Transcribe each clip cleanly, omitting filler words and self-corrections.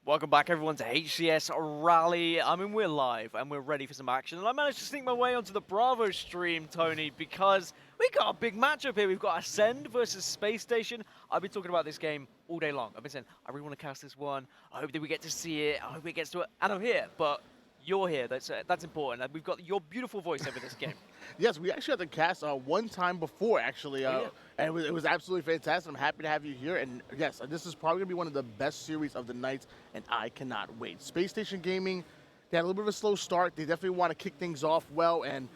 Welcome back everyone to HCS Raleigh. We're live and we're ready for some action. And I managed to sneak my way onto the Bravo stream, Tony, because we got a big matchup here. We've got Acend versus Spacestation. I've been talking about this game all day long. I've been saying, I really want to cast this one. I hope that we get to see it. I hope it gets to it. And I'm here, but you're here. That's important. And we've got your beautiful voice over this game. Yes, we actually had to cast one time before, actually, Oh, yeah. and it was absolutely fantastic. I'm happy to have you here, and yes, this is probably going to be one of the best series of the night, and I cannot wait. Space Station Gaming, they had a little bit of a slow start. They definitely want to kick things off well, and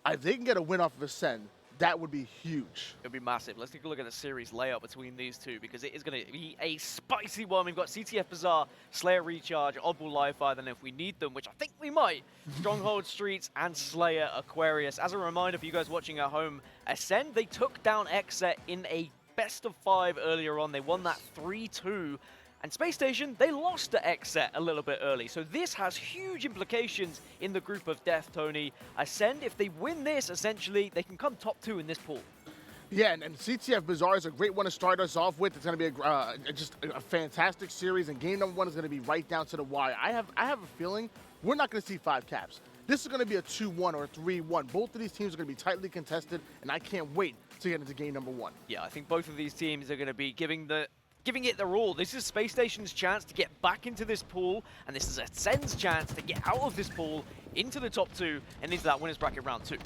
if they can get a win off of Ascend, that would be huge. It'll be massive. Let's take a look at the series layout between these two because it is going to be a spicy one. We've got CTF Bazaar, Slayer Recharge, Oddball Live Fire, then if we need them, which I think we might, Stronghold Streets and Slayer Aquarius. As a reminder for you guys watching at home, Ascend, they took down Exet in a best of 5 earlier on. They won that 3-2. And Space Station, they lost to Exet a little bit early. So this has huge implications in the group of death, Tony. Ascend, if they win this, essentially, they can come top 2 in this pool. Yeah, and CTF Bazaar is a great one to start us off with. It's going to be just a fantastic series, and game number 1 is going to be right down to the wire. I have a feeling we're not going to see 5 caps. This is going to be a 2-1 or a 3-1. Both of these teams are going to be tightly contested, and I can't wait to get into game number 1. Yeah, I think both of these teams are going to be giving it their all. This is Space Station's chance to get back into this pool, and this is Ascend's chance to get out of this pool into the top 2 and into that winners bracket round 2.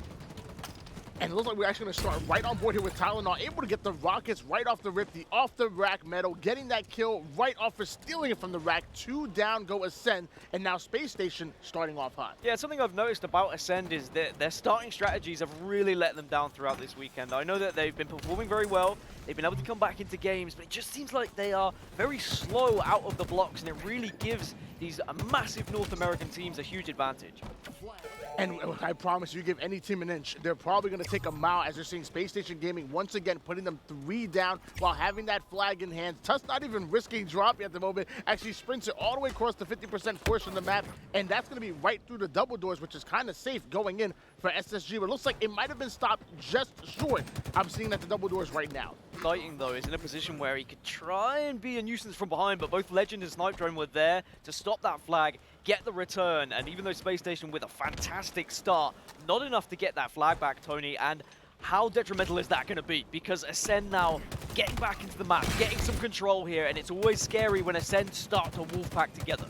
And it looks like we're actually going to start right on board here with Tylenul, able to get the rockets right off the rip, the off-the-rack medal, getting that kill right off for stealing it from the rack. 2 down go Ascend, and now Space Station starting off hot. Yeah, something I've noticed about Ascend is that their starting strategies have really let them down throughout this weekend. I know that they've been performing very well, they've been able to come back into games, but it just seems like they are very slow out of the blocks, and it really gives these massive North American teams a huge advantage. And I promise you, give any team an inch, they're probably going to take a mile as they're seeing Space Station Gaming once again putting them 3 down while having that flag in hand. Tusk not even risking dropping at the moment, actually sprints it all the way across the 50% portion of the map, and that's going to be right through the double doors, which is kind of safe going in for SSG, but it looks like it might have been stopped just short. I'm seeing at the double doors right now. Deciting, though, is in a position where he could try and be a nuisance from behind, but both Lqgend and Snipedrone were there to stop that flag, get the return, and even though Space Station with a fantastic start, not enough to get that flag back, Tony, and how detrimental is that going to be? Because Ascend now getting back into the map, getting some control here, and it's always scary when Ascend start to wolfpack together.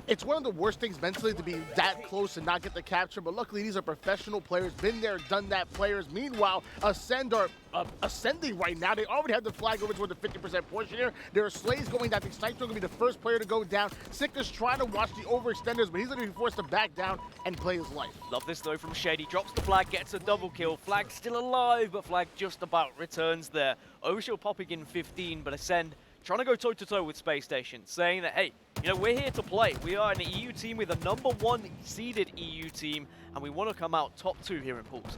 It's one of the worst things mentally to be that close and not get the capture, but luckily these are professional players, been there, done that players. Meanwhile, Ascend are ascending right now. They already have the flag over toward the 50% portion here. There are slays going down. I think Snipedrone going to be the first player to go down. Sica's trying to watch the overextenders, but he's going to be forced to back down and play his life. Love this though from Shaady. Drops the flag, gets a double kill. Flag still alive, but flag just about returns there. Overshield popping in 15, but Ascend trying to go toe-to-toe with Space Station, saying that, hey, you know, we're here to play. We are an EU team with a #1 seeded EU team, and we want to come out top 2 here in pools.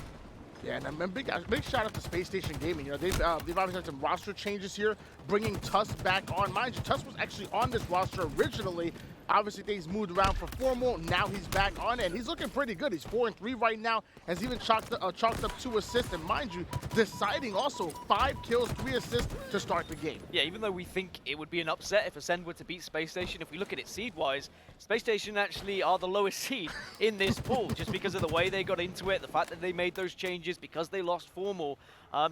Yeah, and a big shout out to Space Station Gaming. You know, they've obviously had some roster changes here, bringing Tusk back on. Mind you, Tusk was actually on this roster originally. Obviously, things moved around for formal. Now he's back on it, and he's looking pretty good. He's 4-3 right now. Has even chalked up 2 assists, and mind you, Deciting also 5 kills, 3 assists to start the game. Yeah, even though we think it would be an upset if Ascend were to beat Space Station, if we look at it seed-wise, Space Station actually are the lowest seed in this pool, just because of the way they got into it, the fact that they made those changes, because they lost formal.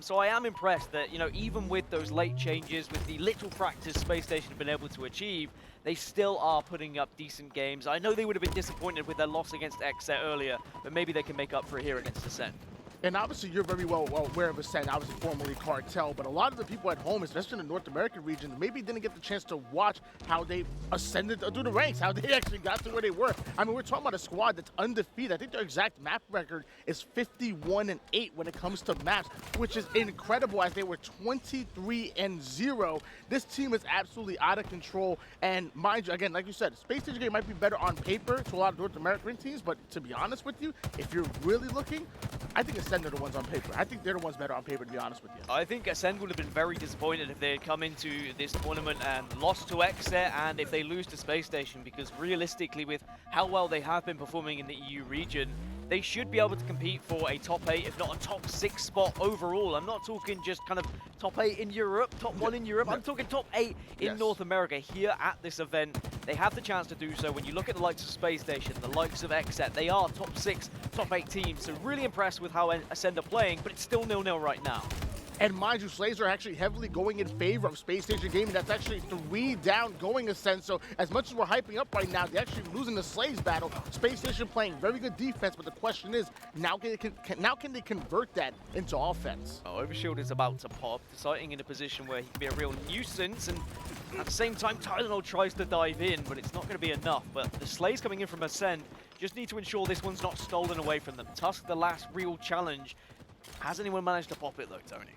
So I am impressed that, you know, even with those late changes, with the little practice Space Station have been able to achieve, they still are putting up decent games. I know they would have been disappointed with their loss against Exet earlier, but maybe they can make up for it here against Ascend. And obviously, you're very well aware of Ascend, obviously formerly Cartel, but a lot of the people at home, especially in the North American region, maybe didn't get the chance to watch how they ascended through the ranks, how they actually got to where they were. I mean, we're talking about a squad that's undefeated. I think their exact map record is 51-8 when it comes to maps, which is incredible as they were 23-0. This team is absolutely out of control. And mind you, again, like you said, Space Station Game might be better on paper to a lot of North American teams, but to be honest with you, if you're really looking, I think Ascend are the ones on paper. I think they're the ones better on paper, to be honest with you. I think Ascend would have been very disappointed if they had come into this tournament and lost to Exet, and if they lose to Space Station, because realistically, with how well they have been performing in the EU region, they should be able to compete for a top 8, if not a top 6 spot overall. I'm not talking just kind of top 8 in Europe, top 1 in Europe. I'm talking top 8 in North America here at this event. They have the chance to do so. When you look at the likes of Spacestation, the likes of Acend, they are top 6, top 8 teams. So really impressed with how Acend are playing, but it's still 0-0 right now. And mind you, Slays are actually heavily going in favor of Spacestation Gaming. That's actually 3 down going Acend. So as much as we're hyping up right now, they're actually losing the Slays battle. Spacestation playing very good defense, but the question is, now can they convert that into offense? Oh, Overshield is about to pop, Deciting in a position where he can be a real nuisance, and at the same time, Tylenul tries to dive in, but it's not going to be enough. But the Slays coming in from Acend just need to ensure this one's not stolen away from them. Tusk, the last real challenge. Has anyone managed to pop it though, Tony?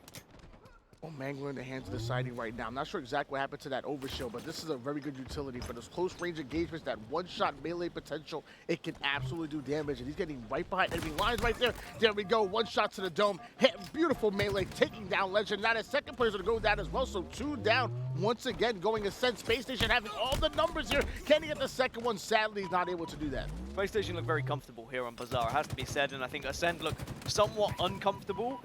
Oh, Mangler in the hands of Deciting right now. I'm not sure exactly what happened to that overshield, but this is a very good utility for those close range engagements, that one-shot melee potential. It can absolutely do damage, and he's getting right behind enemy lines right there. There we go, one shot to the dome. Hit, beautiful melee, taking down Lqgend. Now the second player's gonna go down as well, so 2 down. Once again, going Acend. Spacestation having all the numbers here. Can he get the second one? Sadly, he's not able to do that. Spacestation look very comfortable here on Bazaar, it has to be said, and I think Acend look somewhat uncomfortable.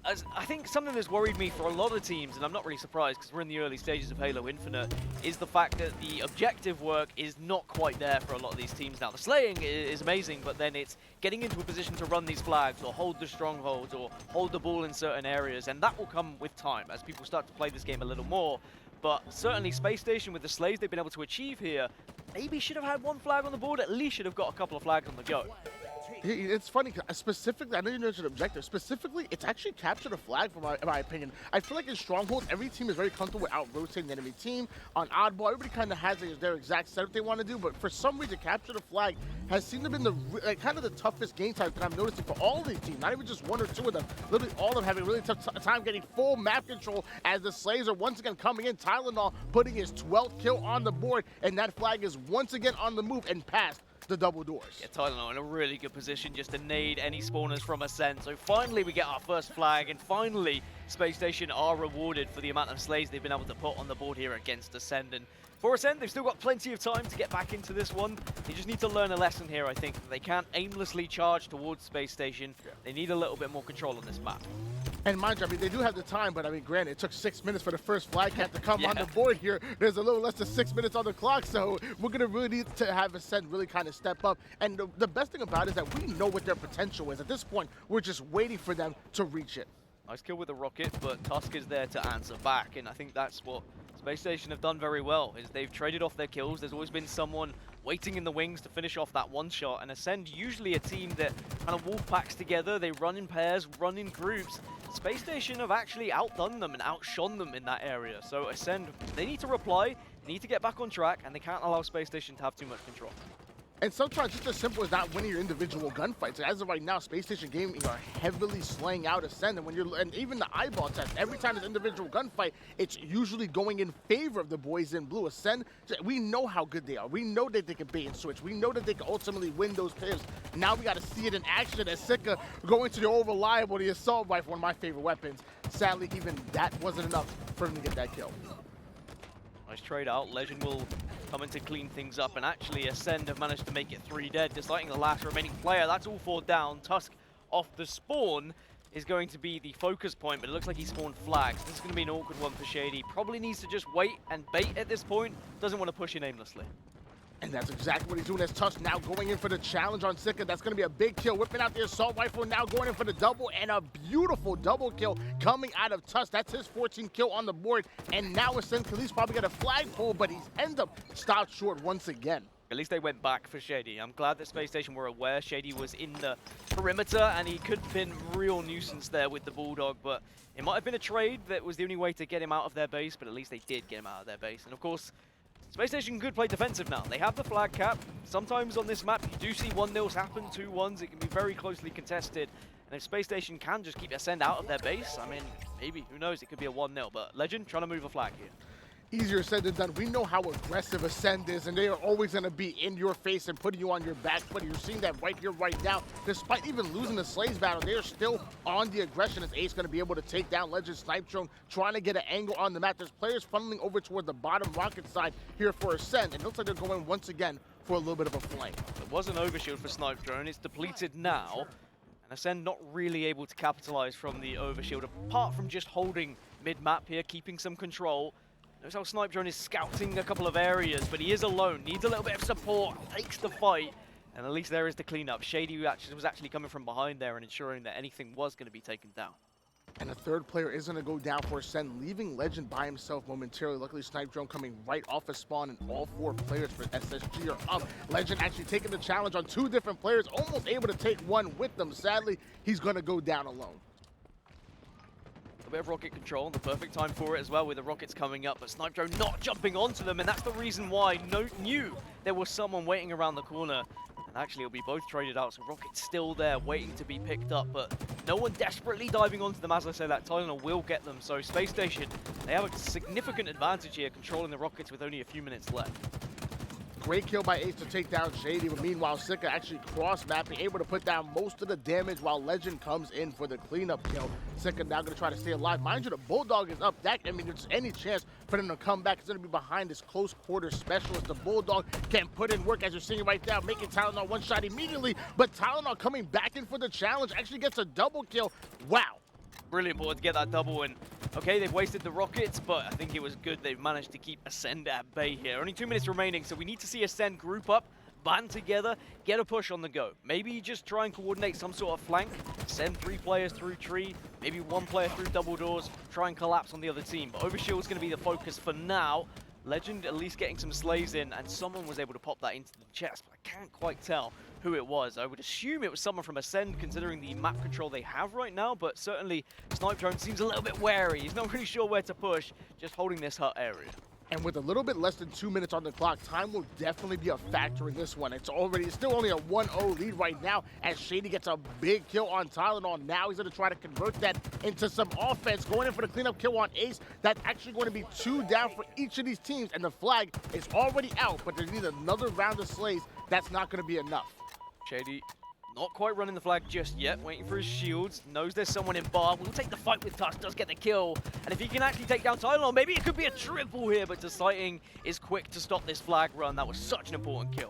As I think something that's worried me for a lot of teams, and I'm not really surprised because we're in the early stages of Halo Infinite, is the fact that the objective work is not quite there for a lot of these teams now. The slaying is amazing, but then it's getting into a position to run these flags or hold the strongholds or hold the ball in certain areas, and that will come with time as people start to play this game a little more. But certainly Spacestation, with the slays they've been able to achieve here, maybe should have had 1 flag on the board, at least should have got a couple of flags on the go. It's funny, specifically, I know you mentioned objective. Specifically, it's actually captured a flag, in my opinion. I feel like in Stronghold, every team is very comfortable with out-rotating the enemy team. On Oddball, everybody kind of has their exact setup they want to do, but for some reason, capture the flag has seemed to have been kind of the toughest game type that I'm noticing for all of these teams, not even just 1 or 2 of them. Literally all of them having a really tough time getting full map control as the Slays are once again coming in. Tylenul putting his 12th kill on the board, and that flag is once again on the move and past the double doors. Yeah, Tylenul in a really good position just to nade any spawners from Acend. So finally we get our first flag, and finally Spacestation are rewarded for the amount of slays they've been able to put on the board here against Acend. And for Acend, they've still got plenty of time to get back into this one. They just need to learn a lesson here, I think. They can't aimlessly charge towards Spacestation. They need a little bit more control on this map. And mind you, I mean, they do have the time, but I mean, granted, it took 6 minutes for the first flag cap to come on the board here. There's a little less than 6 minutes on the clock, so we're going to really need to have Acend really kind of step up. And the best thing about it is that we know what their potential is. At this point, we're just waiting for them to reach it. Nice kill with the rocket, but Tusk is there to answer back, and I think that's what Spacestation have done very well, is they've traded off their kills. There's always been someone waiting in the wings to finish off that one shot, and Acend usually a team that kind of wolf packs together. They run in pairs, run in groups. Spacestation have actually outdone them and outshone them in that area. So Acend, they need to reply, they need to get back on track, and they can't allow Spacestation to have too much control. And sometimes just as simple as not winning your individual gunfights. As of right now, Spacestation Gaming are heavily slaying out Acend, and even the eyeball test, every time there's individual gunfight, it's usually going in favor of the boys in blue. Acend, we know how good they are. We know that they can bait and switch. We know that they can ultimately win those pairs. Now we got to see it in action as Sica going to the old reliable, the assault rifle, one of my favorite weapons. Sadly, even that wasn't enough for him to get that kill. Nice trade out. Lqgend will come in to clean things up, and actually Acend have managed to make it 3 dead, deciding the last remaining player. That's all 4 down. Tusk off the spawn is going to be the focus point, but it looks like he spawned flags. This is going to be an awkward one for Shaady. Probably needs to just wait and bait at this point. Doesn't want to push in aimlessly. And that's exactly what he's doing as Tusk now going in for the challenge on Sica. That's going to be a big kill. Whipping out the assault rifle, now going in for the double, and a beautiful double kill coming out of Tusk. That's his 14th kill on the board. And now Acend can at least probably get a flagpole, but he's ended up stopped short once again. At least they went back for Shaady. I'm glad that Spacestation were aware Shaady was in the perimeter, and he could have been real nuisance there with the Bulldog, but it might have been a trade that was the only way to get him out of their base, but at least they did get him out of their base. And of course, Spacestation could play defensive now. They have the flag cap. Sometimes on this map, you do see 1-0s happen, 2-1s. It can be very closely contested. And if Spacestation can just keep Acend out of their base, I mean, maybe, who knows, it could be a 1-0. But Lqgend trying to move a flag here. Easier said than done. We know how aggressive Acend is, and they are always going to be in your face and putting you on your back. But you're seeing that right here, right now. Despite even losing the Slays battle, they are still on the aggression as Ace going to be able to take down Lqgend Snipedrone, trying to get an angle on the map. There's players funneling over toward the bottom rocket side here for Acend, and it looks like they're going once again for a little bit of a flank. There was an overshield for Snipedrone. It's depleted now. And Acend not really able to capitalize from the overshield, apart from just holding mid-map here, keeping some control. Notice how Snipedrone is scouting a couple of areas, but he is alone, needs a little bit of support, takes the fight, and at least there is the cleanup. Shaady was actually coming from behind there and ensuring that anything was going to be taken down. And the third player is going to go down for Acend, leaving Lqgend by himself momentarily. Luckily, Snipedrone coming right off a spawn, and all 4 players for SSG are up. Lqgend actually taking the challenge on 2 different players, almost able to take one with them. Sadly, he's going to go down alone. A bit of rocket control, the perfect time for it as well with the rockets coming up, but Snipedrone not jumping onto them, and that's the reason why knew there was someone waiting around the corner. And actually, it'll be both traded out, so Rocket's still there, waiting to be picked up, but no one desperately diving onto them. As I say, that Tylenul will get them, so Spacestation, they have a significant advantage here, controlling the Rockets with only a few minutes left. Great kill by Ace to take down Shaady, but meanwhile, Sica actually cross-mapping, able to put down most of the damage while Lqgend comes in for the cleanup kill. Sica now going to try to stay alive. Mind you, the Bulldog is up. I mean, there's any chance for them to come back. It's going to be behind this close quarter specialist. The Bulldog can put in work, as you're seeing right now, making Tylenul one shot immediately, but Tylenul coming back in for the challenge, actually gets a double kill. Wow. Really important to get that double in. Okay, they've wasted the rockets, but I think it was good they've managed to keep Acend at bay here. Only 2 minutes remaining, so we need to see Acend group up, band together, get a push on the go. Maybe just try and coordinate some sort of flank, send 3 players through tree, maybe 1 player through double doors, try and collapse on the other team. But Overshield's going to be the focus for now. Lqgend at least getting some slays in, and someone was able to pop that into the chest, but I can't quite tell who it was. I would assume it was someone from Acend, considering the map control they have right now, but certainly Snipedrone seems a little bit wary. He's not really sure where to push, just holding this hut area. And with a little bit less than 2 minutes on the clock, time will definitely be a factor in this one. It's still only a 1-0 lead right now, as Shaady gets a big kill on Tylenul. Now he's going to try to convert that into some offense, going in for the cleanup kill on Ace. That's actually going to be 2 down for each of these teams, and the flag is already out, but they need another round of slays. That's not going to be enough. Shaady not quite running the flag just yet, waiting for his shields, knows there's someone in bar, will take the fight with Tusk, does get the kill, and if he can actually take down Tylenul, maybe it could be a triple here, but Deciting is quick to stop this flag run. That was such an important kill.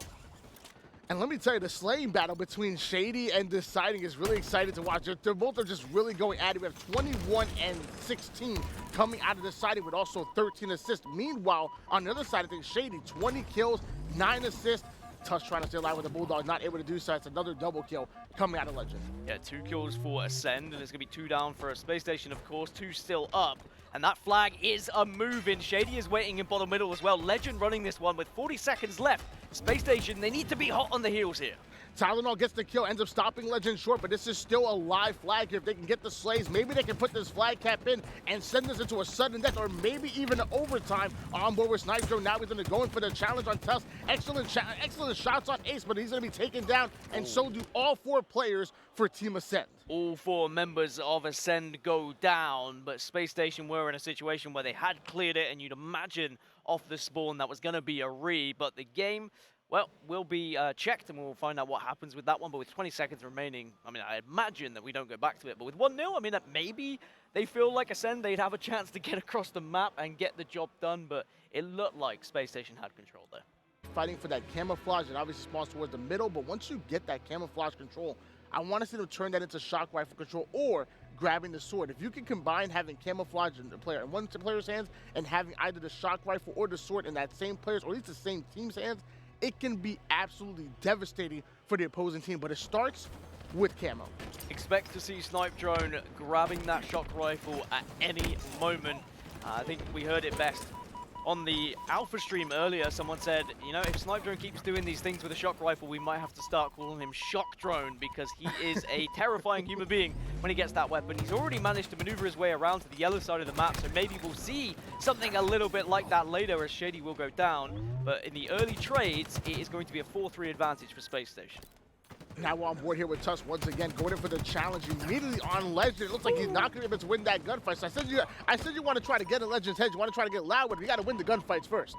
And let me tell you, the slaying battle between Shaady and Deciting is really exciting to watch. They're both just really going at it. We have 21 and 16 coming out of Deciting with also 13 assists. Meanwhile, on the other side of things, Shaady, 20 kills, 9 assists. Tusk trying to stay alive with the Bulldog, not able to do so. It's another double kill coming out of Lqgend. Yeah, 2 kills for Acend, and it's going to be 2 down for a Spacestation, of course, 2 still up. And that flag is a move-in. Shaady is waiting in bottom middle as well. Lqgend running this one with 40 seconds left. Spacestation, they need to be hot on the heels here. Tylenul gets the kill, ends up stopping Lqgend short, but this is still a live flag here. If they can get the slays, maybe they can put this flag cap in and send this into a sudden death, or maybe even an overtime on board with Snipedrone. Now he's going to go in for the challenge on Tusk. Excellent shots on Ace, but he's going to be taken down, and so do all 4 players for Team Acend. All 4 members of Acend go down, but Spacestation were in a situation where they had cleared it, and you'd imagine off the spawn that was going to be a re, but the game, well, will be checked, and we'll find out what happens with that one. But with 20 seconds remaining, I mean, I imagine that we don't go back to it. But with 1-0, I mean, that maybe they feel like Acend, they'd have a chance to get across the map and get the job done. But it looked like Spacestation had control there. Fighting for that camouflage, and obviously spawns towards the middle. But once you get that camouflage control, I want to see them turn that into shock rifle control or grabbing the sword. If you can combine having camouflage in one player's hands and having either the shock rifle or the sword in that same player's, or at least the same team's hands, it can be absolutely devastating for the opposing team, but it starts with camo. Expect to see Snipedrone grabbing that shock rifle at any moment. I think we heard it best on the Alpha stream earlier. Someone said, you know, if Snipedrone keeps doing these things with a shock rifle, we might have to start calling him Shockdrone, because he is a terrifying human being when he gets that weapon. He's already managed to maneuver his way around to the yellow side of the map, so maybe we'll see something a little bit like that later as Shaady will go down. But in the early trades, it is going to be a 4-3 advantage for Spacestation. Now we're on board here with Tusk once again, going in for the challenge immediately on Lqgend. It looks like he's not going to be able to win that gunfight. So I said you want to try to get in Lqgend's head. You want to try to get loud with it. You got to win the gunfights first.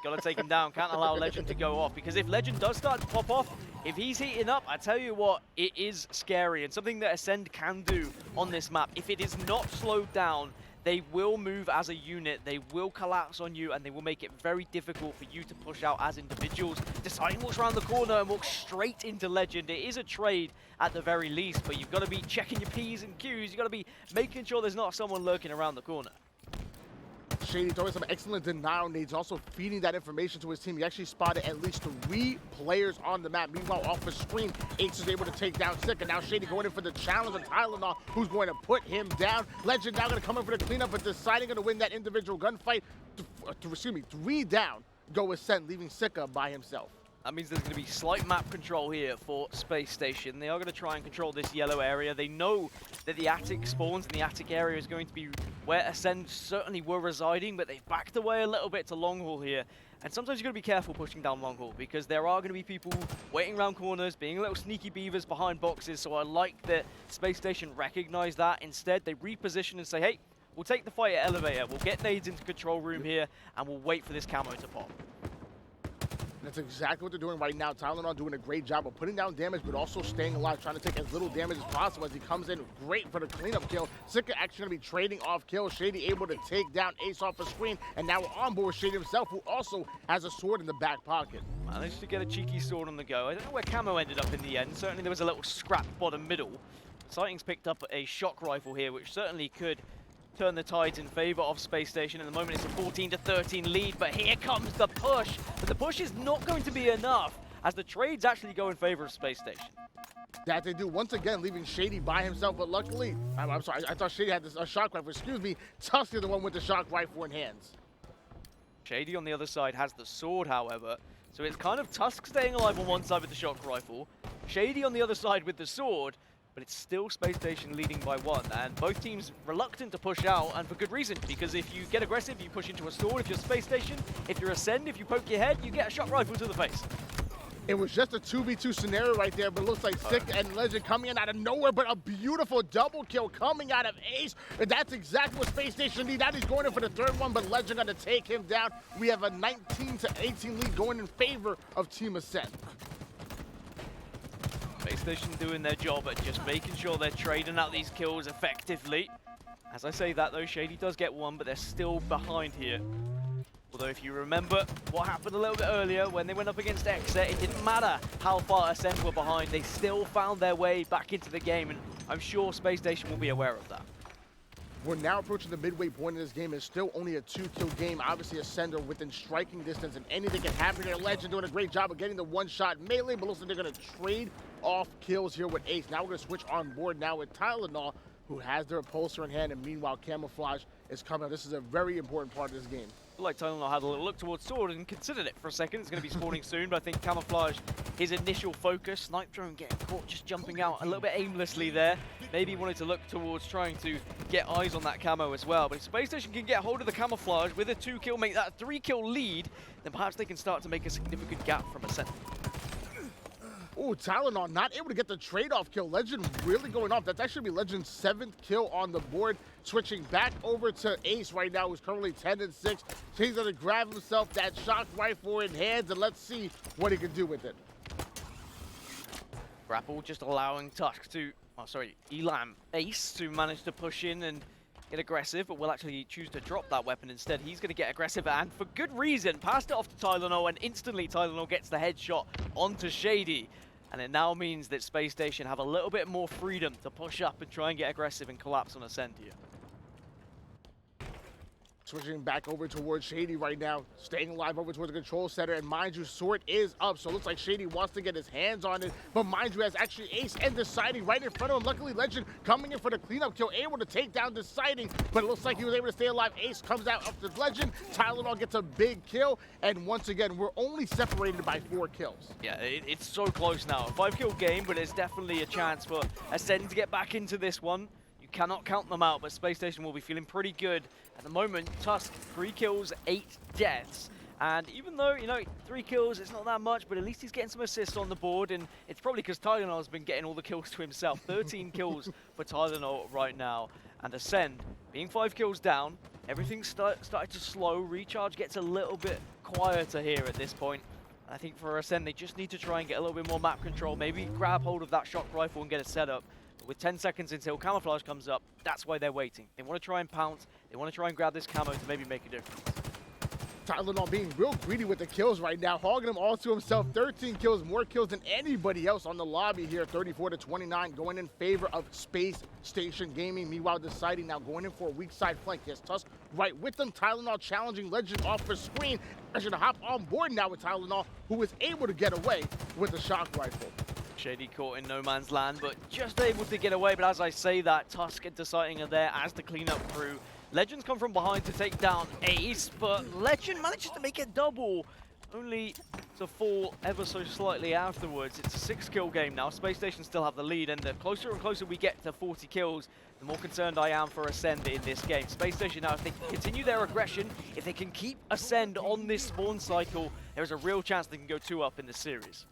Gotta take him down. Can't allow Lqgend to go off, because if Lqgend does start to pop off, if he's heating up, I tell you what, it is scary, and something that Acend can do on this map. If it is not slowed down, they will move as a unit, they will collapse on you, and they will make it very difficult for you to push out as individuals, deciding what's around the corner and walk straight into Lqgend. It is a trade at the very least, but you've got to be checking your P's and Q's. You've got to be making sure there's not someone lurking around the corner. Shaady throwing some excellent denial nades, also feeding that information to his team. He actually spotted at least 3 players on the map. Meanwhile, off the screen, Ace is able to take down Sica. Now Shaady going in for the challenge on Tylenul, who's going to put him down. Lqgend now going to come in for the cleanup, but deciding to win that individual gunfight. Excuse me, 3 down, go Acend, leaving Sica by himself. That means there's going to be slight map control here for Spacestation. They are going to try and control this yellow area. They know that the attic spawns in the attic area is going to be where Acend certainly were residing, but they've backed away a little bit to long haul here. And sometimes you've got to be careful pushing down long haul, because there are going to be people waiting around corners, being little sneaky beavers behind boxes. So I like that Spacestation recognize that. Instead, they reposition and say, hey, we'll take the fight at elevator. We'll get nades into control room here, and we'll wait for this camo to pop. That's exactly what they're doing right now. Tylenul doing a great job of putting down damage, but also staying alive, trying to take as little damage as possible as he comes in great for the cleanup kill. Sica actually going to be trading off kills. Shaady able to take down Ace off the screen, and now we're on board with Shaady himself, who also has a sword in the back pocket. Managed to get a cheeky sword on the go. I don't know where camo ended up in the end. Certainly there was a little scrap bottom middle. Sighting's picked up a shock rifle here, which certainly could turn the tides in favor of Spacestation. At the moment, it's a 14-13 lead, but here comes the push. But the push is not going to be enough, as the trades actually go in favor of Spacestation. That they do, once again, leaving Shaady by himself, but luckily, I'm sorry, I thought Shaady had a shock rifle, excuse me, Tusk is the one with the shock rifle in hands. Shaady on the other side has the sword, however, so it's kind of Tusk staying alive on one side with the shock rifle, Shaady on the other side with the sword, but it's still Spacestation leading by 1, and both teams reluctant to push out, and for good reason, because if you get aggressive, you push into a sword. If you're Spacestation, if you're Acend, if you poke your head, you get a shock rifle to the face. It was just a 2v2 scenario right there, but it looks like Sica and Lqgend coming in out of nowhere, but a beautiful double kill coming out of Ace. And that's exactly what Spacestation need. Now he's going in for the 3rd one, but Lqgend going to take him down. We have a 19-18 lead going in favor of Team Acend. Spacestation doing their job at just making sure they're trading out these kills effectively. As I say that though, Shaady does get 1, but they're still behind here. Although if you remember what happened a little bit earlier when they went up against Exet, it didn't matter how far Acend were behind, they still found their way back into the game, and I'm sure Spacestation will be aware of that. We're now approaching the midway point of this game. It's still only a 2-kill game. Obviously, Acend are within striking distance, and anything can happen here. Lqgend doing a great job of getting the one-shot melee, but looks like they're going to trade off kills here with Ace. Now we're going to switch on board now with Tylenul, who has their repulsor in hand, and meanwhile, Camouflage is coming. This is a very important part of this game. Like Tylenul had a little look towards sword and considered it for a second. It's going to be spawning soon, but I think Camouflage, his initial focus, Snipedrone getting caught just jumping out a little bit aimlessly there. Maybe he wanted to look towards trying to get eyes on that camo as well. But if Spacestation can get hold of the Camouflage with a 2-kill, make that a 3-kill lead, then perhaps they can start to make a significant gap from Acend. Oh, Tylenul not able to get the trade-off kill. Lqgend really going off. That's actually be Lqgend's 7th kill on the board. Switching back over to Ace right now, who's currently 10-6. He's going to grab himself that shock rifle in hands, and let's see what he can do with it. Grapple just allowing Tusk to, Elam, Ace to manage to push in and get aggressive, but will actually choose to drop that weapon instead. He's going to get aggressive, and for good reason. Passed it off to Tylenul, and instantly Tylenul gets the headshot onto Shaady. And it now means that Spacestation have a little bit more freedom to push up and try and get aggressive and collapse on Acend here. Switching back over towards Shaady right now, staying alive over towards the control center, and mind you, sword is up, so it looks like Shaady wants to get his hands on it, but mind you, has actually Ace and Deciting right in front of him. Luckily, Lqgend coming in for the cleanup kill, able to take down Deciting, but it looks like he was able to stay alive. Ace comes out after Lqgend, Tylenul gets a big kill, and once again, we're only separated by 4 kills. Yeah, it's so close now. A 5-kill game, but there's definitely a chance for Acend to get back into this one. Cannot count them out, but Spacestation will be feeling pretty good. At the moment, Tusk, 3 kills, 8 deaths. And even though, 3 kills, it's not that much, but at least he's getting some assists on the board, and it's probably because Tylenul's been getting all the kills to himself. 13 kills for Tylenul right now. And Acend, being 5 kills down, everything started to slow. Recharge gets a little bit quieter here at this point. I think for Acend, they just need to try and get a little bit more map control, maybe grab hold of that shock rifle and get it set up. With 10 seconds until camouflage comes up, that's why they're waiting. They want to try and pounce. They want to try and grab this camo to maybe make a difference. Tylenul being real greedy with the kills right now, hogging them all to himself. 13 kills, more kills than anybody else on the lobby here. 34-29, going in favor of Spacestation Gaming. Meanwhile, Deciting now going in for a weak side flank. Yes, Tusk right with them. Tylenul challenging Lqgend off the screen. I should hop on board now with Tylenul, who was able to get away with the shock rifle. Shaady caught in no man's land, but just able to get away. But as I say that, Tusk and Deciting are there as the cleanup crew. Lqgend's come from behind to take down Ace, but Lqgend manages to make it double, only to fall ever so slightly afterwards. It's a 6-kill game now. Spacestation still have the lead, and the closer and closer we get to 40 kills, the more concerned I am for Acend in this game. Spacestation now, if they can continue their aggression, if they can keep Acend on this spawn cycle, there's a real chance they can go 2-up in the series.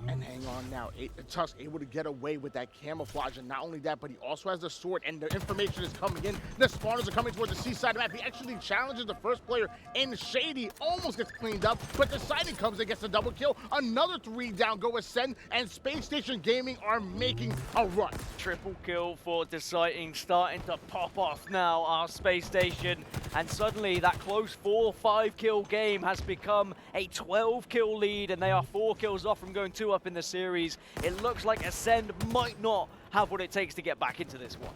And hang on now, Tusk able to get away with that camouflage, and not only that, but he also has the sword, and the information is coming in. The spawners are coming towards the seaside of the map. He actually challenges the first player in Shaady, almost gets cleaned up, but Deciting comes and gets a double kill. Another 3 down, go Acend, and Spacestation Gaming are making a run. Triple kill for Deciting, starting to pop off now, our Spacestation, and suddenly that close 4-5 kill game has become a 12 kill lead, and they are 4 kills off from going 2-up in the series. It looks like Acend might not have what it takes to get back into this one.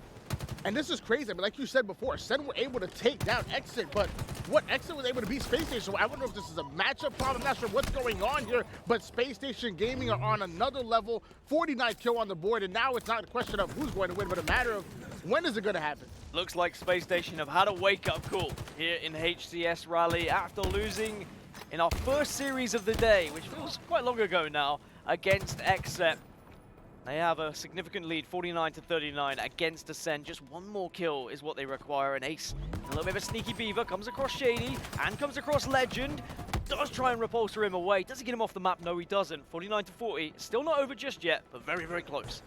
And this is crazy. I mean, like you said before, Acend were able to take down Acend, but what Acend was able to beat Spacestation, I don't know if this is a matchup problem, I'm not sure what's going on here, but Spacestation Gaming are on another level, 49 kill on the board, and now it's not a question of who's going to win, but a matter of when is it going to happen. Looks like Spacestation have had a wake-up call here in HCS Raleigh after losing in our first series of the day, which feels quite long ago now, against Acend. They have a significant lead, 49-39 against Acend. Just one more kill is what they require. And Ace, a little bit of a sneaky beaver, comes across Shaady and comes across Lqgend. Does try and repulsor him away. Does he get him off the map? No, he doesn't. 49-40, still not over just yet, but very, very close.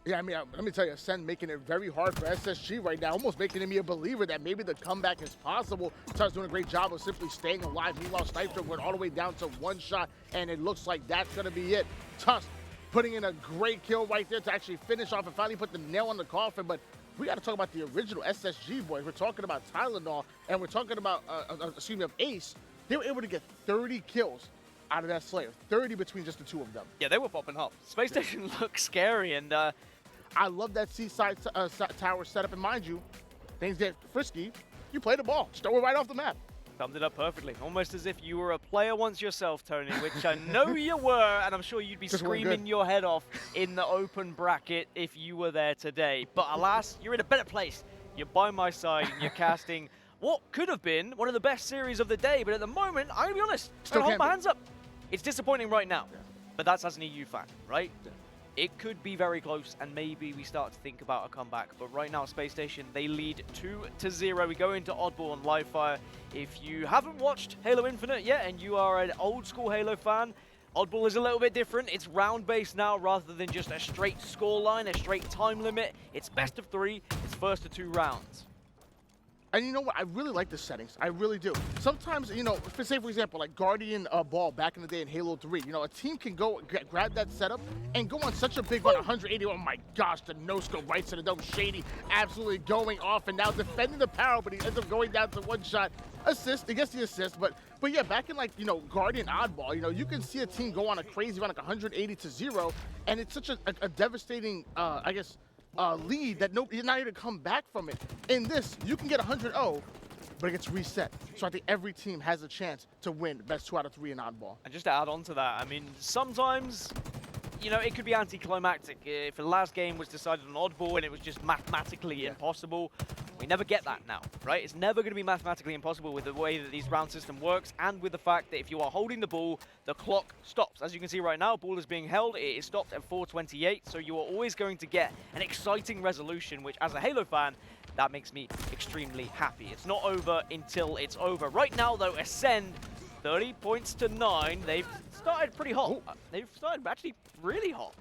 Yeah, I mean, let me tell you, Acend making it very hard for SSG right now, almost making me a believer that maybe the comeback is possible. Tusk doing a great job of simply staying alive. Meanwhile, Snipedrone went all the way down to 1 shot, and it looks like that's going to be it. Tusk putting in a great kill right there to actually finish off and finally put the nail on the coffin. But we got to talk about the original SSG boys. We're talking about Tylenul, and we're talking about, of Ace. They were able to get 30 kills out of that Slayer, 30 between just the 2 of them. Yeah, they were popping off. Spacestation looks scary, and I love that seaside tower setup, and mind you, things get frisky. You play the ball, just throw it right off the map. Summed it up perfectly. Almost as if you were a player once yourself, Tony, which I know you were, and I'm sure you'd be just screaming your head off in the open bracket if you were there today. But alas, you're in a better place. You're by my side, and you're casting what could have been one of the best series of the day, but at the moment, I'm gonna be honest, Still I'm gonna hold my can't hands up. It's disappointing right now, Yeah. but that's as an EU fan, right? Yeah. It could be very close, and maybe we start to think about a comeback. But right now, Spacestation, they lead 2-0. We go into Oddball and Livefire. If you haven't watched Halo Infinite yet, and you are an old-school Halo fan, Oddball is a little bit different. It's round-based now, rather than just a straight scoreline, a straight time limit. It's best of 3. It's first to 2 rounds. And you know what? I really like the settings. I really do. Sometimes, you know, say for example, like Guardian Ball back in the day in Halo 3, you know, a team can go grab that setup and go on such a big run, 180. Oh my gosh, the no-scope right to the dome. Shaady absolutely going off and now defending the power, but he ends up going down to 1 shot. Assist, he gets the assist, but yeah, back in like, you know, Guardian Oddball, you know, you can see a team go on a crazy run, like 180-0, and it's such a devastating, I guess, lead that you're not able to come back from it. In this, you can get 100-0, but it gets reset. So I think every team has a chance to win best 2 out of 3 in Oddball. And just to add on to that, I mean, sometimes, you know, it could be anticlimactic. If the last game was decided on Oddball and it was just mathematically impossible, we never get that now, right? It's never going to be mathematically impossible with the way that these round system works, and with the fact that if you are holding the ball, the clock stops. As you can see right now, ball is being held. It is stopped at 4:28, so you are always going to get an exciting resolution, which as a Halo fan, that makes me extremely happy. It's not over until it's over. Right now, though, Acend, 30 points to 9. They've started pretty hot. They've started actually really hot.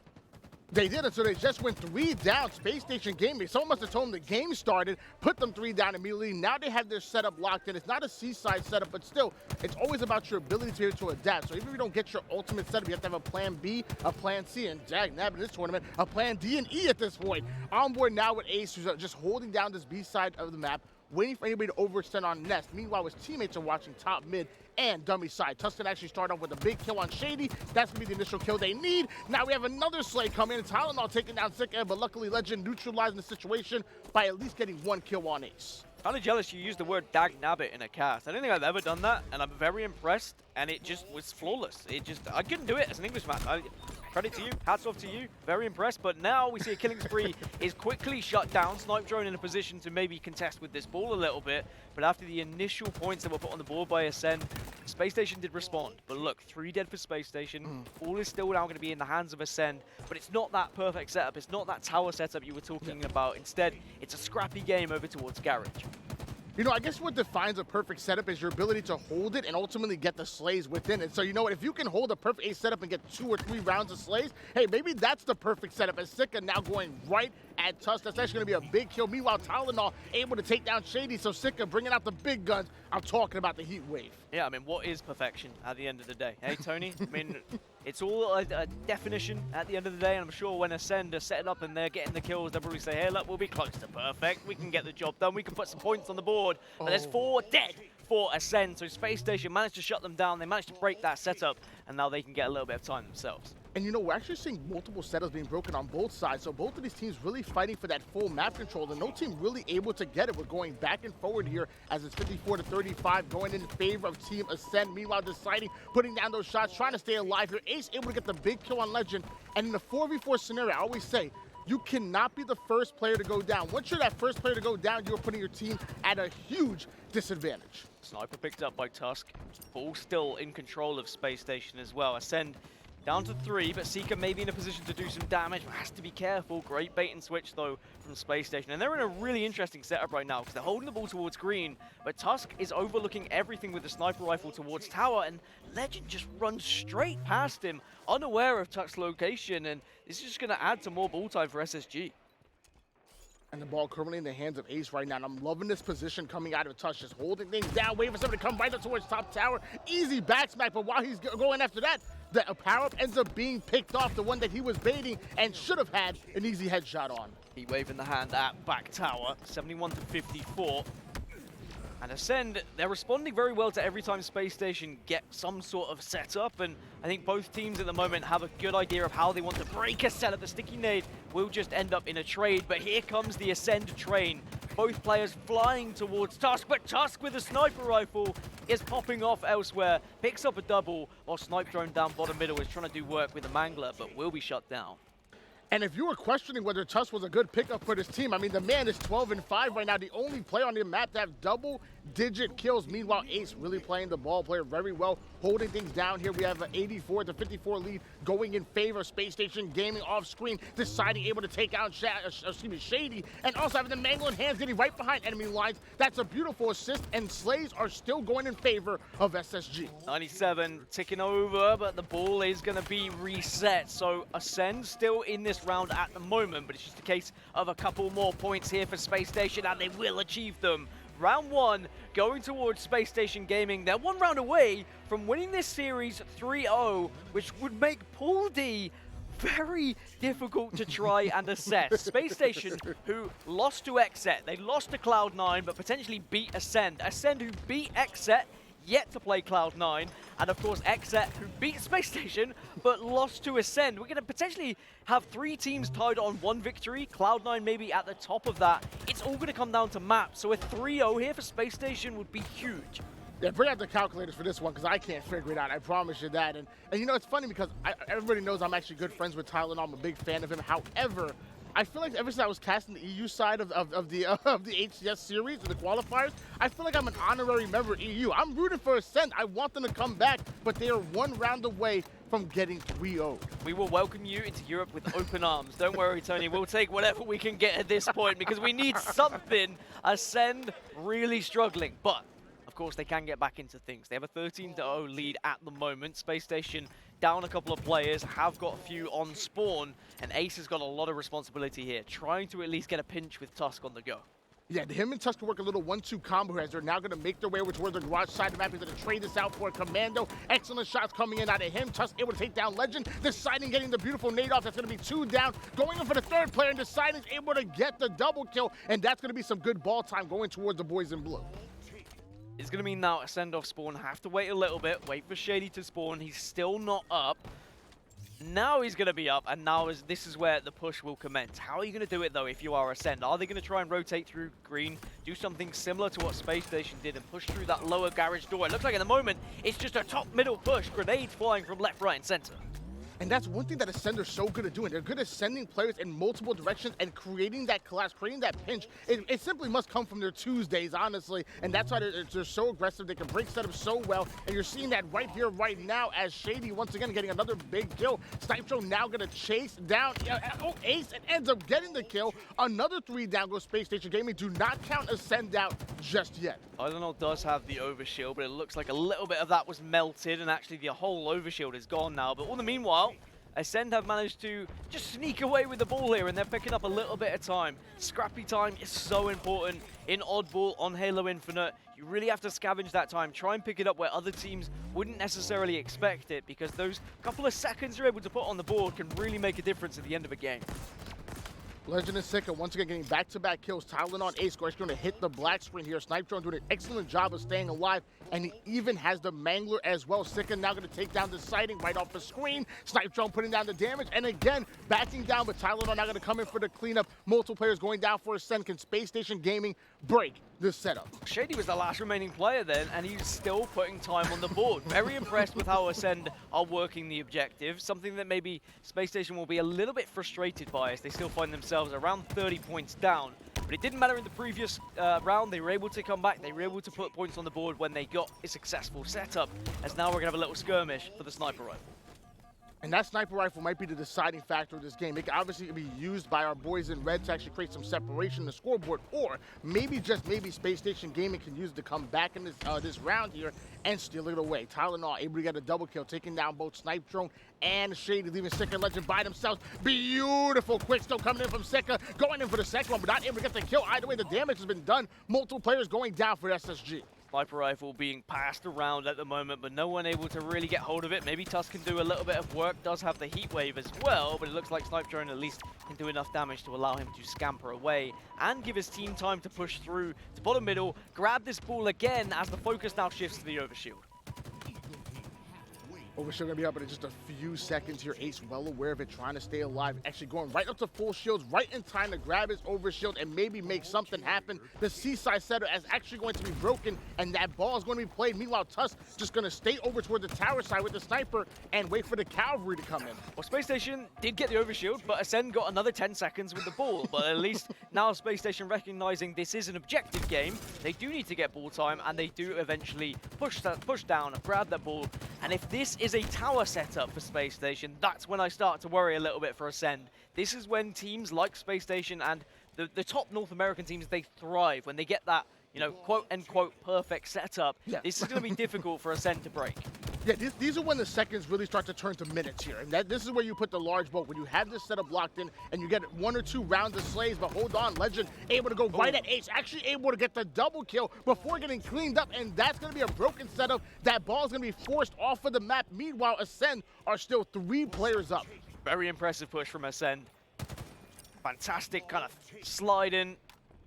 They did it, so they just went 3 down. Spacestation Gaming, someone must have told them the game started, put them 3 down immediately. Now they have their setup locked in. It's not a seaside setup, but still, it's always about your ability to be able to adapt. So even if you don't get your ultimate setup, you have to have a plan B, a plan C, and dag-nab in this tournament, a plan D and E at this point. On board now with Ace, who's just holding down this B side of the map, waiting for anybody to overextend on Nest. Meanwhile, his teammates are watching top, mid, and dummy side. Tusk can actually start off with a big kill on Shaady. That's going to be the initial kill they need. Now we have another Slay coming in. Tylenul taking down Sica, but luckily Lqgend neutralizing the situation by at least getting 1 kill on Ace. Kind of jealous you used the word dag-nabbit in a cast. I don't think I've ever done that, and I'm very impressed, and it just was flawless. I couldn't do it as an Englishman. Credit to you, hats off to you, very impressed. But now we see a killing spree is quickly shut down. Snipedrone in a position to maybe contest with this ball a little bit, but after the initial points that were put on the board by Acend, Spacestation did respond. But look, 3 dead for Spacestation. All is still now going to be in the hands of Acend, but it's not that perfect setup. It's not that tower setup you were talking about. Instead, it's a scrappy game over towards Garage. You know, I guess what defines a perfect setup is your ability to hold it and ultimately get the slays within it. So, you know what, if you can hold a perfect ace setup and get 2 or 3 rounds of slays, hey, maybe that's the perfect setup. As Sica now going right at Tusk, that's actually going to be a big kill. Meanwhile, Tylenul able to take down Shaady, so Sica bringing out the big guns. I'm talking about the heat wave. Yeah, I mean, what is perfection at the end of the day? Hey, Tony? I mean, it's all a definition at the end of the day, and I'm sure when Acend are setting up and they're getting the kills, they'll probably say, hey, look, we'll be close to perfect. We can get the job done. We can put some points on the board. But there's 4 dead for Acend, so Spacestation managed to shut them down. They managed to break that setup, and now they can get a little bit of time themselves. And you know, we're actually seeing multiple setups being broken on both sides, so both of these teams really fighting for that full map control, and no team really able to get it. We're going back and forward here as it's 54-35, going in favor of Team Acend. Meanwhile, Deciting, putting down those shots, trying to stay alive here. Ace able to get the big kill on Lqgend, and in the 4v4 scenario, I always say, you cannot be the first player to go down. Once you're that first player to go down, you're putting your team at a huge disadvantage. Sniper picked up by Tusk, all still in control of Spacestation as well. Acend down to 3, but Sica may be in a position to do some damage, but has to be careful. Great bait and switch, though, from Spacestation. And they're in a really interesting setup right now, because they're holding the ball towards green, but Tusk is overlooking everything with the sniper rifle towards tower, and Lqgend just runs straight past him, unaware of Tusk's location, and this is just going to add to more ball time for SSG. And the ball currently in the hands of Ace right now, and I'm loving this position coming out of Tusk, just holding things down, waiting for somebody to come right up towards top tower. Easy back smack, but while he's going after that, the power-up ends up being picked off, the one that he was baiting and should have had an easy headshot on. Heat wave in the hand at back tower, 71-54. And Acend, they're responding very well to every time Spacestation get some sort of setup, and I think both teams at the moment have a good idea of how they want to break a setup. The sticky nade will just end up in a trade, but here comes the Acend train. Both players flying towards Tusk, but Tusk with a sniper rifle is popping off elsewhere, picks up a double, while Snipedrone down bottom middle is trying to do work with the Mangler, but will be shut down. And if you were questioning whether Tusk was a good pickup for this team, I mean, the man is 12-5 right now, the only player on the map to have double-digit kills. Meanwhile, Ace really playing the ball player very well, holding things down here. We have an 84-54 lead going in favor of Spacestation Gaming off screen, Deciting able to take out Shaady, and also having the mangle in hands, getting right behind enemy lines. That's a beautiful assist, and slays are still going in favor of SSG. 97 ticking over, but the ball is going to be reset. So Acend still in this round at the moment, but it's just a case of a couple more points here for Spacestation, and they will achieve them. Round 1 going towards Spacestation Gaming. They're 1 round away from winning this series 3-0, which would make Pool D very difficult to try and assess. Spacestation, who lost to Xset, they lost to Cloud9, but potentially beat Acend. Acend, who beat Xset, yet to play Cloud9, and of course Xset, who beat Spacestation but lost to Acend. We're going to potentially have 3 teams tied on 1 victory, Cloud9 maybe at the top of that. It's all going to come down to maps, so a 3-0 here for Spacestation would be huge. Yeah, bring out the calculators for this one, because I can't figure it out, I promise you that. And you know, it's funny because everybody knows I'm actually good friends with Tylenul. I'm a big fan of him. However, I feel like ever since I was casting the EU side of the HCS series and the qualifiers, I feel like I'm an honorary member of EU. I'm rooting for Acend. I want them to come back, but they are 1 round away from getting 3-0'd. We will welcome you into Europe with open arms. Don't worry, Tony. We'll take whatever we can get at this point because we need something. Acend really struggling, but of course they can get back into things. They have a 13-0 lead at the moment. Spacestation down a couple of players, have got a few on spawn, and Ace has got a lot of responsibility here, trying to at least get a pinch with Tusk on the go. Yeah, him and Tusk can work a little 1-2 combo as they're now going to make their way over towards the garage side of the map. He's going to trade this out for a commando. Excellent shots coming in out of him. Tusk able to take down Lqgend. Deciting getting the beautiful nade off. That's going to be 2 down. Going in for the 3rd player, and Deciting's able to get the double kill. And that's going to be some good ball time going towards the boys in blue. It's going to mean now Acend off spawn. Have to wait a little bit. Wait for Shaady to spawn. He's still not up. Now he's going to be up, and now this is where the push will commence. How are you going to do it, though, if you are Acend? Are they going to try and rotate through green, do something similar to what Spacestation did, and push through that lower garage door? It looks like at the moment, it's just a top-middle push. Grenades flying from left, right, and center. And that's one thing that Acend are so good at doing. They're good at sending players in multiple directions and creating that collapse, creating that pinch. It simply must come from their Tuesdays, honestly. And that's why they're so aggressive. They can break setups so well. And you're seeing that right here, right now, as Shaady once again getting another big kill. Snipedrone now going to chase down. Ace and ends up getting the kill. Another 3 down goes Spacestation Gaming. Do not count Acend out just yet. Tylenul does have the overshield, but it looks like a little bit of that was melted, and actually the whole overshield is gone now. But all the meanwhile, Acend have managed to just sneak away with the ball here, and they're picking up a little bit of time. Scrappy time is so important in Oddball on Halo Infinite. You really have to scavenge that time, try and pick it up where other teams wouldn't necessarily expect it, because those couple of seconds you're able to put on the board can really make a difference at the end of a game. Lqgend and Sica once again getting back-to-back kills. Tylenul on Ace going to hit the black screen here. Snipedrone doing an excellent job of staying alive, and he even has the Mangler as well. Sica now going to take down Deciting right off the screen. Snipedrone putting down the damage, and again, backing down, but Tylenul now going to come in for the cleanup. Multiple players going down for Acend. Can Spacestation Gaming break this setup? Shaady was the last remaining player then, and he's still putting time on the board. Very impressed with how Acend are working the objective, something that maybe Spacestation will be a little bit frustrated by as they still find themselves around 30 points down. But it didn't matter in the previous round. They were able to come back. They were able to put points on the board when they got a successful setup, as now we're going to have a little skirmish for the sniper rifle. And that sniper rifle might be the deciding factor of this game. It can obviously be used by our boys in red to actually create some separation in the scoreboard, or maybe, just maybe, Spacestation Gaming can use it to come back in this round here and steal it away. Tylenul able to get a double kill, taking down both Snipedrone and Shaady, leaving Sica and Lqgend by themselves. Beautiful quick still coming in from Sica, going in for the second one, but not able to get the kill. Either way, the damage has been done. Multiple players going down for SSG. Sniper rifle being passed around at the moment, but no one able to really get hold of it. Maybe Tusk can do a little bit of work, does have the heat wave as well, but it looks like Snipedrone at least can do enough damage to allow him to scamper away and give his team time to push through to bottom middle, grab this ball again as the focus now shifts to the overshield. Overshield going to be up in just a few seconds here. Ace well aware of it, trying to stay alive. Actually going right up to full shields, right in time to grab his overshield and maybe make something happen. The seaside setter is actually going to be broken, and that ball is going to be played. Meanwhile, Tusk just going to stay over toward the tower side with the sniper and wait for the cavalry to come in. Well, Spacestation did get the overshield, but Acend got another 10 seconds with the ball. But at least now Spacestation recognizing this is an objective game, they do need to get ball time, and they do eventually push down and grab that ball. And if this is a tower setup for Spacestation, that's when I start to worry a little bit for Acend. This is when teams like Spacestation and the top North American teams, they thrive when they get that, you know, quote-unquote perfect setup. Yeah. This is going to be difficult for Acend to break. Yeah, these are when the seconds really start to turn to minutes here. And this is where you put the large bulk, when you have this setup locked in and you get 1 or 2 rounds of slays, but hold on, Lqgend able to go right at Ace, actually able to get the double kill before getting cleaned up, and that's going to be a broken setup. That ball is going to be forced off of the map. Meanwhile, Acend are still 3 players up. Very impressive push from Acend. Fantastic kind of slide in,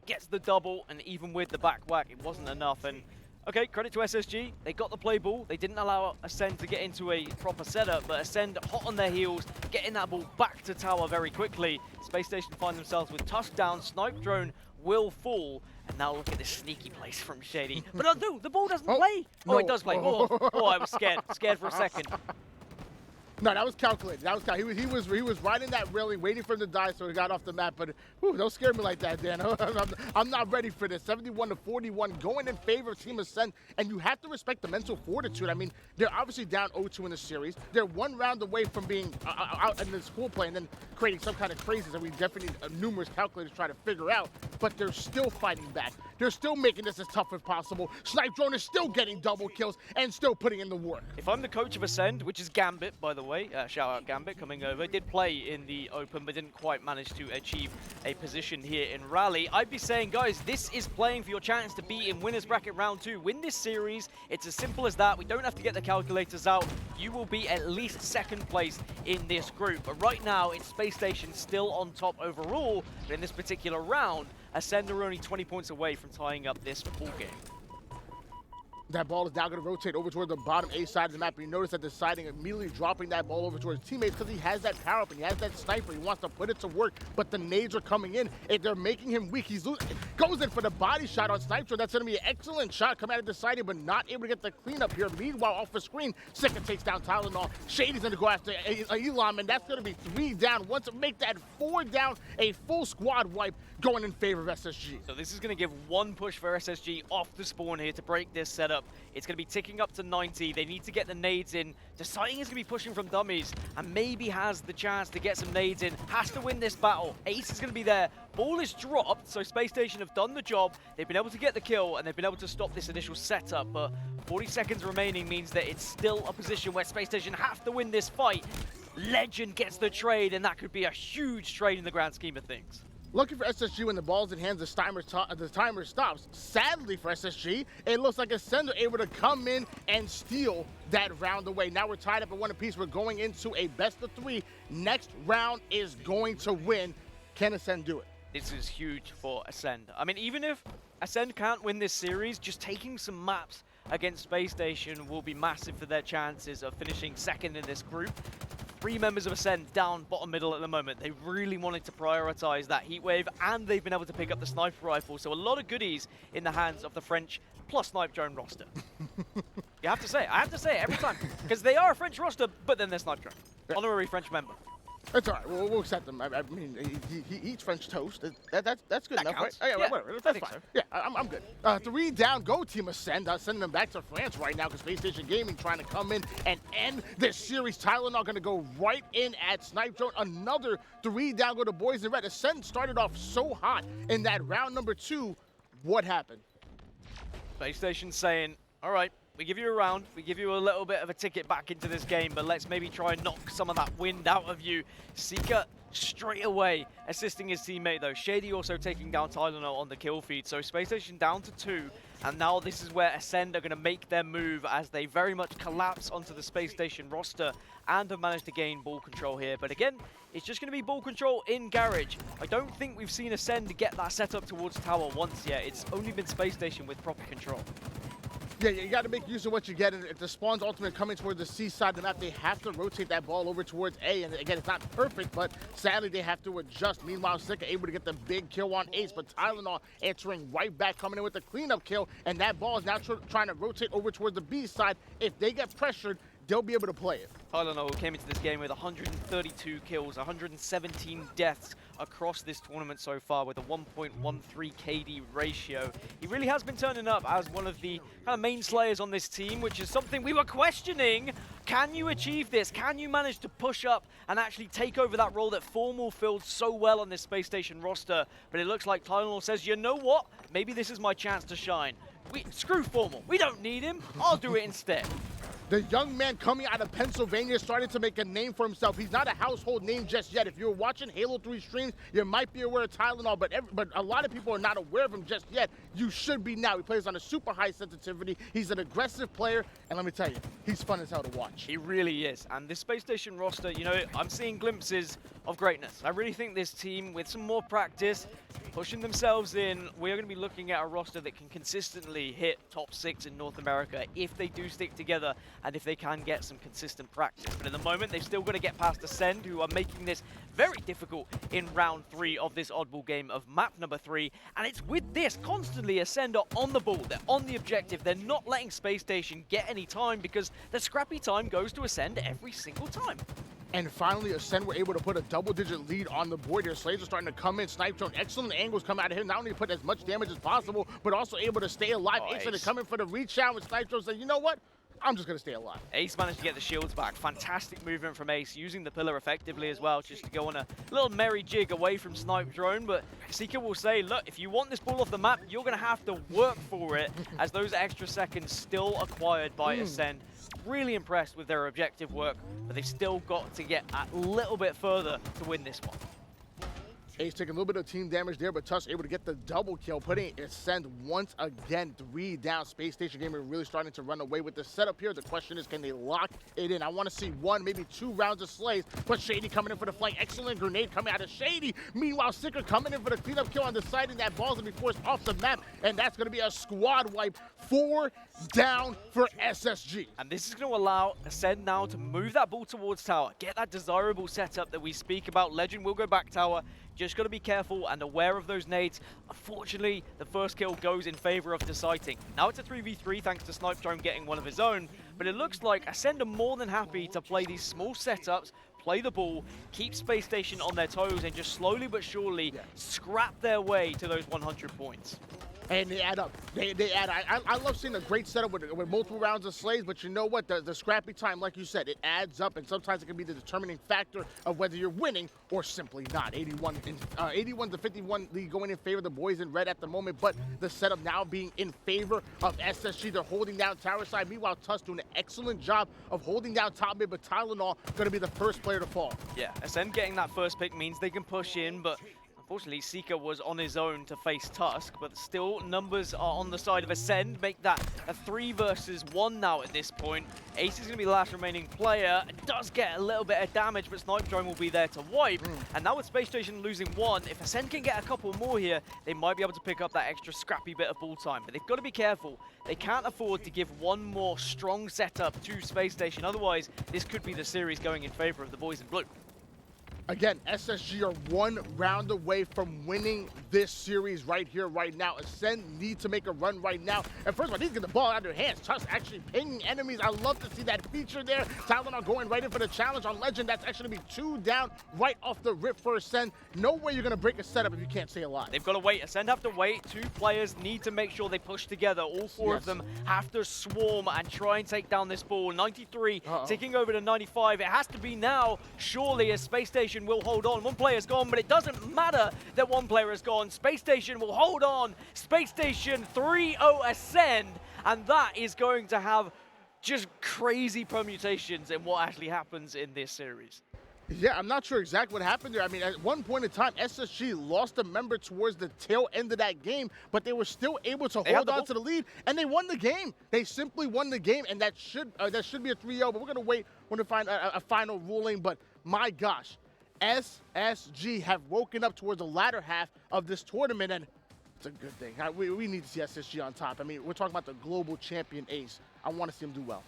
gets the double, and even with the back whack, it wasn't enough. And okay, credit to SSG. They got the play ball. They didn't allow Acend to get into a proper setup, but Acend hot on their heels, getting that ball back to tower very quickly. Spacestation find themselves with Tusk down. Snipedrone will fall. And now look at this sneaky place from Shaady. But no, the ball doesn't play. No. Oh, it does play. Oh, I was scared for a second. No, that was calculated. He was riding that railing, waiting for him to die, so he got off the map. But whew, don't scare me like that, Dan. I'm not ready for this. 71-41, going in favor of Team Acend, and you have to respect the mental fortitude. I mean, they're obviously down 0-2 in the series. They're 1 round away from being out in this full play and then creating some kind of craziness that we definitely need numerous calculators try to figure out. but they're still fighting back. They're still making this as tough as possible. Snipedrone is still getting double kills and still putting in the work. If I'm the coach of Acend, which is Gambit, by the way, shout out Gambit coming over, did play in the Open, but didn't quite manage to achieve a position here in Raleigh, I'd be saying, guys, this is playing for your chance to be in Winners Bracket Round 2. Win this series. It's as simple as that. We don't have to get the calculators out. You will be at least second place in this group. But right now, it's Spacestation still on top overall. But in this particular round, Acend are only 20 points away from tying up this ball game. That ball is now going to rotate over toward the bottom A side of the map. You notice that Deciting immediately dropping that ball over towards his teammates because he has that power up and he has that sniper. He wants to put it to work, but the nades are coming in. They're making him weak. He's goes in for the body shot on Sniper. That's going to be an excellent shot coming out of Deciting, but not able to get the cleanup here. Meanwhile, off the screen, Sica takes down Tylenul. Shady's going to go after Elam, and that's going to be 3 down. Once it make that 4 down, a full squad wipe going in favor of SSG. So this is going to give one push for SSG off the spawn here to break this setup. It's going to be ticking up to 90. They need to get the nades in. Deciting is going to be pushing from dummies and maybe has the chance to get some nades in. Has to win this battle. Ace is going to be there. Ball is dropped, so Spacestation have done the job. They've been able to get the kill and they've been able to stop this initial setup, but 40 seconds remaining means that it's still a position where Spacestation have to win this fight. Lqgend gets the trade, and that could be a huge trade in the grand scheme of things. Looking for SSG when the ball's in hands, the timer stops. Sadly for SSG, it looks like Acend are able to come in and steal that round away. Now we're tied up at 1 apiece. We're going into a best of 3. Next round is going to win. Can Acend do it? This is huge for Acend. I mean, even if Acend can't win this series, just taking some maps against Spacestation will be massive for their chances of finishing second in this group. 3 members of Acend down bottom middle at the moment. They really wanted to prioritize that heat wave, and they've been able to pick up the sniper rifle. So a lot of goodies in the hands of the French plus Snipedrone roster. You have to say it. I have to say it every time. Because they are a French roster, but then they're Snipedrone. Honorary French member. That's all right. We'll accept them. I mean, he eats French toast. That's good that enough, counts. right? Yeah, whatever. That's fine. So. Yeah, I'm good. 3 down. Go Team Acend. Sending them back to France right now because Spacestation Gaming trying to come in and end this series. Tylenul going to go right in at Snipedrone. Another 3 down. Go to Boys in Red. Acend started off so hot in that round number 2. What happened? Spacestation saying, all right, we give you a round, we give you a little bit of a ticket back into this game, but let's maybe try and knock some of that wind out of you. Sica straight away assisting his teammate though. Shaady also taking down Tylenul on the kill feed. So Spacestation down to 2, and now this is where Acend are going to make their move as they very much collapse onto the Spacestation roster and have managed to gain ball control here. But again, it's just going to be ball control in Garage. I don't think we've seen Acend get that setup towards tower once yet. It's only been Spacestation with proper control. Yeah, you got to make use of what you get. And if the spawn's ultimate coming towards the C side of the map, they have to rotate that ball over towards A. And again, it's not perfect, but sadly they have to adjust. Meanwhile, Sica able to get the big kill on Ace, but Tylenul answering right back, coming in with the cleanup kill. And that ball is now trying to rotate over towards the B side. If they get pressured, they'll be able to play it. Tylenul came into this game with 132 kills, 117 deaths across this tournament so far with a 1.13 KD ratio. He really has been turning up as one of the kind of main slayers on this team, which is something we were questioning. Can you achieve this? Can you manage to push up and actually take over that role that Formal filled so well on this Spacestation roster? But it looks like Tylenul says, you know what? Maybe this is my chance to shine. Screw Formal. We don't need him. I'll do it instead. The young man coming out of Pennsylvania started to make a name for himself. He's not a household name just yet. If you're watching Halo 3 streams, you might be aware of Tylenul, but a lot of people are not aware of him just yet. You should be now. He plays on a super high sensitivity. He's an aggressive player, and let me tell you, he's fun as hell to watch. He really is. And this Spacestation roster, you know, I'm seeing glimpses of greatness. I really think this team, with some more practice, pushing themselves in, we're going to be looking at a roster that can consistently hit top 6 in North America if they do stick together and if they can get some consistent practice. But at the moment, they've still got to get past Acend, who are making this very difficult in round 3 of this Oddball game of map number 3. And it's with this, constantly Acend are on the ball, they're on the objective, they're not letting Spacestation get any time because the scrappy time goes to Acend every single time. And finally, Acend were able to put a double-digit lead on the board. Their slaves are starting to come in. Snipedrone, excellent angles come out of him. Not only put as much damage as possible, but also able to stay alive. Ace to come in for the reach out, and Snipedrone said, you know what? I'm just going to stay alive. Ace managed to get the shields back. Fantastic movement from Ace, using the pillar effectively as well, just to go on a little merry jig away from Snipedrone. But Sica will say, look, if you want this ball off the map, you're going to have to work for it, as those extra seconds still acquired by Acend. Really impressed with their objective work, but they've still got to get a little bit further to win this one. Ace taking a little bit of team damage there, but Tusk able to get the double kill, putting Acend once again 3 down. Spacestation Gamer really starting to run away with the setup here. The question is, can they lock it in? I want to see 1, maybe 2 rounds of slays, but Shaady coming in for the flank. Excellent grenade coming out of Shaady. Meanwhile, Sica coming in for the cleanup kill on Deciting. That ball's going to be forced off the map, and that's going to be a squad wipe. 4 down for SSG. And this is going to allow Acend now to move that ball towards tower, get that desirable setup that we speak about. Lqgend will go back tower. Just got to be careful and aware of those nades. Unfortunately, the first kill goes in favor of Deciting. Now it's a 3v3 thanks to Snipedrone getting one of his own, but it looks like Acend are more than happy to play these small setups, play the ball, keep Spacestation on their toes, and just slowly but surely scrap their way to those 100 points. And they add up. They add. I love seeing a great setup with multiple rounds of slays, but you know what? The scrappy time, like you said, it adds up, and sometimes it can be the determining factor of whether you're winning or simply not. 81 to 51 lead going in favor of the boys in red at the moment, but the setup now being in favor of SSG. They're holding down tower side. Meanwhile, Tusk doing an excellent job of holding down top mid, but Tylenul going to be the first player to fall. Yeah, Acend getting that first pick means they can push in, but unfortunately, Sica was on his own to face Tusk, but still numbers are on the side of Acend. Make that a 3 versus 1 now at this point. Ace is going to be the last remaining player. It does get a little bit of damage, but Snipedrone will be there to wipe. And now with Spacestation losing 1, if Acend can get a couple more here, they might be able to pick up that extra scrappy bit of ball time. But they've got to be careful. They can't afford to give one more strong setup to Spacestation. Otherwise, this could be the series going in favor of the boys in blue. Again, SSG are 1 round away from winning this series right here, right now. Acend need to make a run right now. And first of all, they need to get the ball out of their hands. Tusk actually pinging enemies. I love to see that feature there. Tylenul going right in for the challenge on Lqgend. That's actually going to be 2 down right off the rip for Acend. No way you're going to break a setup if you can't stay alive. They've got to wait. Acend have to wait. 2 players need to make sure they push together. All 4 of them have to swarm and try and take down this ball. 93 ticking over to 95. It has to be now, surely, as Spacestation will hold on. 1 player's gone, but it doesn't matter that 1 player is gone. Spacestation will hold on. Spacestation 3-0 Acend, and that is going to have just crazy permutations in what actually happens in this series. Yeah, I'm not sure exactly what happened there. I mean, at one point in time, SSG lost a member towards the tail end of that game, but they were still able to hold on to the lead, and they won the game. They simply won the game, and that should be a 3-0, but we're going to wait when we find a final ruling. But my gosh, SSG have woken up towards the latter half of this tournament, and it's a good thing. We need to see SSG on top. I mean, we're talking about the global champion Ace. I want to see him do well.